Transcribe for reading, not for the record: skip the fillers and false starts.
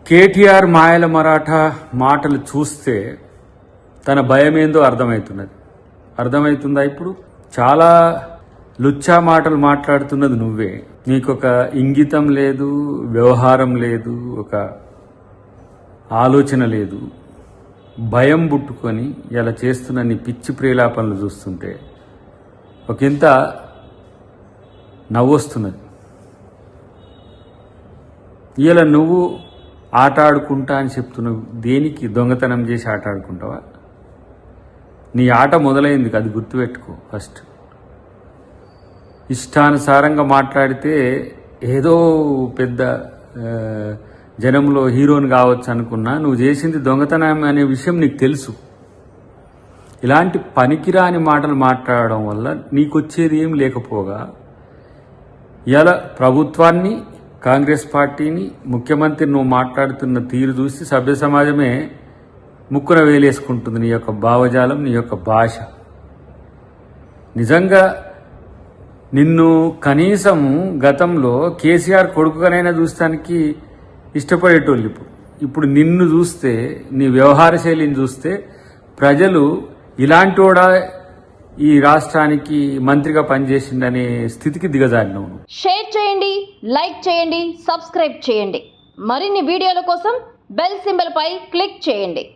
కేటీఆర్ మాయల మరాఠా మాటలు చూస్తే తన భయమేందో అర్థమవుతుందా? ఇప్పుడు చాలా లుచ్చా మాటలు మాట్లాడుతున్నది నువ్వే. నీకొక ఇంగితం లేదు, వ్యవహారం లేదు, ఒక ఆలోచన లేదు. భయం పుట్టుకొని ఇలా చేస్తున్న నీ పిచ్చి ప్రేలాపనలు చూస్తుంటే ఒకంత నవ్వొస్తున్నది. ఇలా నువ్వు ఆట ఆడుకుంటా అని చెప్తున్నావు. దేనికి? దొంగతనం చేసి ఆట ఆడుకుంటావా? నీ ఆట మొదలైంది, అది గుర్తుపెట్టుకో. ఫస్ట్ ఇష్టానుసారంగా మాట్లాడితే ఏదో పెద్ద జనంలో హీరోని కావచ్చు అనుకున్నా. నువ్వు చేసింది దొంగతనం అనే విషయం నీకు తెలుసు. ఇలాంటి పనికిరాని మాటలు మాట్లాడడం వల్ల నీకొచ్చేది ఏం లేకపోగా ఇలా ప్రభుత్వాన్ని, కాంగ్రెస్ పార్టీని, ముఖ్యమంత్రి నువ్వు మాట్లాడుతున్న తీరు చూసి సభ్య సమాజమే ముక్కున వేలేసుకుంటుంది. నీ యొక్క భావజాలం, నీ యొక్క భాష. నిజంగా నిన్ను కనీసం గతంలో కేసీఆర్ కొడుకుగానైనా చూస్తానికి ఇష్టపడేటోళ్ళు. ఇప్పుడు నిన్ను చూస్తే, నీ వ్యవహార శైలిని చూస్తే ప్రజలు ఇలాంటోడా ఈ రాష్ట్రానికి మంత్రిగా పనిచేసిందనే స్థితికి దిగజారినావు. షేర్ చేయండి, లైక్ చేయండి, సబ్స్క్రైబ్ చేయండి. మరిన్ని వీడియోల కోసం బెల్ సింబల్ పై క్లిక్ చేయండి.